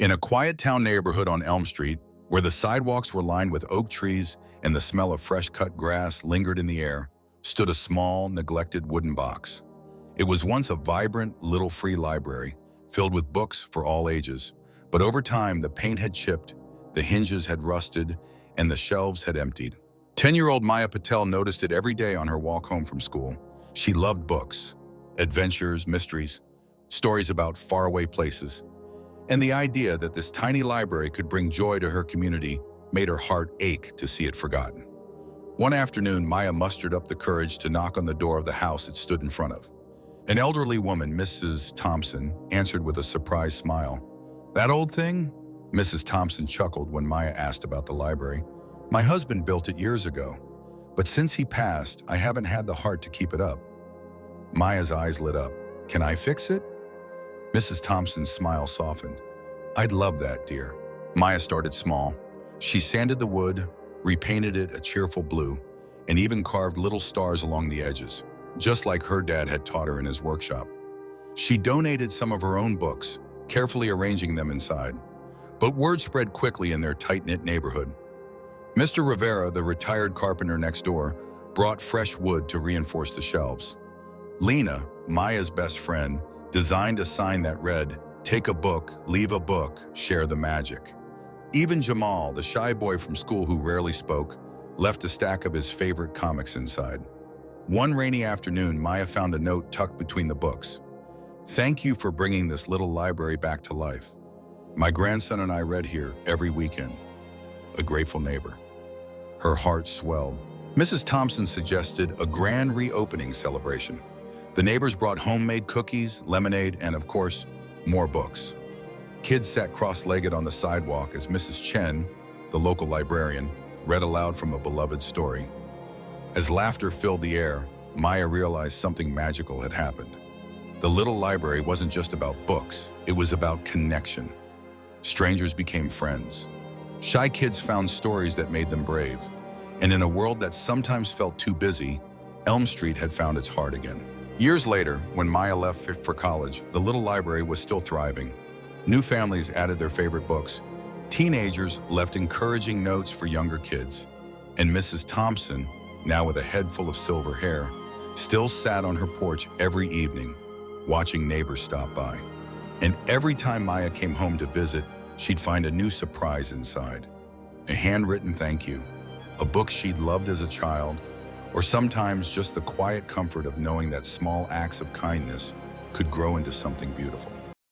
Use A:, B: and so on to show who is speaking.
A: In a quiet town neighborhood on Elm Street, where the sidewalks were lined with oak trees and the smell of fresh-cut grass lingered in the air, stood a small, neglected wooden box. It was once a vibrant, little free library, filled with books for all ages. But over time, the paint had chipped, the hinges had rusted, and the shelves had emptied. 10-year-old Maya Patel noticed it every day on her walk home from school. She loved books, adventures, mysteries, stories about faraway places. And the idea that this tiny library could bring joy to her community made her heart ache to see it forgotten. One afternoon, Maya mustered up the courage to knock on the door of the house it stood in front of. An elderly woman, Mrs. Thompson, answered with a surprised smile. "That old thing?" Mrs. Thompson chuckled when Maya asked about the library. "My husband built it years ago, but since he passed, I haven't had the heart to keep it up." Maya's eyes lit up. "Can I fix it?" Mrs. Thompson's smile softened. "I'd love that, dear." Maya started small. She sanded the wood, repainted it a cheerful blue, and even carved little stars along the edges, just like her dad had taught her in his workshop. She donated some of her own books, carefully arranging them inside. But word spread quickly in their tight-knit neighborhood. Mr. Rivera, the retired carpenter next door, brought fresh wood to reinforce the shelves. Lena, Maya's best friend, designed a sign that read, "Take a book, leave a book, share the magic." Even Jamal, the shy boy from school who rarely spoke, left a stack of his favorite comics inside. One rainy afternoon, Maya found a note tucked between the books. "Thank you for bringing this little library back to life. My grandson and I read here every weekend. A grateful neighbor." Her heart swelled. Mrs. Thompson suggested a grand reopening celebration. The neighbors brought homemade cookies, lemonade, and of course, more books. Kids sat cross-legged on the sidewalk as Mrs. Chen, the local librarian, read aloud from a beloved story. As laughter filled the air, Maya realized something magical had happened. The little library wasn't just about books, it was about connection. Strangers became friends. Shy kids found stories that made them brave. And in a world that sometimes felt too busy, Elm Street had found its heart again. Years later, when Maya left for college, the little library was still thriving. New families added their favorite books. Teenagers left encouraging notes for younger kids. And Mrs. Thompson, now with a head full of silver hair, still sat on her porch every evening, watching neighbors stop by. And every time Maya came home to visit, she'd find a new surprise inside. A handwritten thank you, a book she'd loved as a child, or sometimes just the quiet comfort of knowing that small acts of kindness could grow into something beautiful.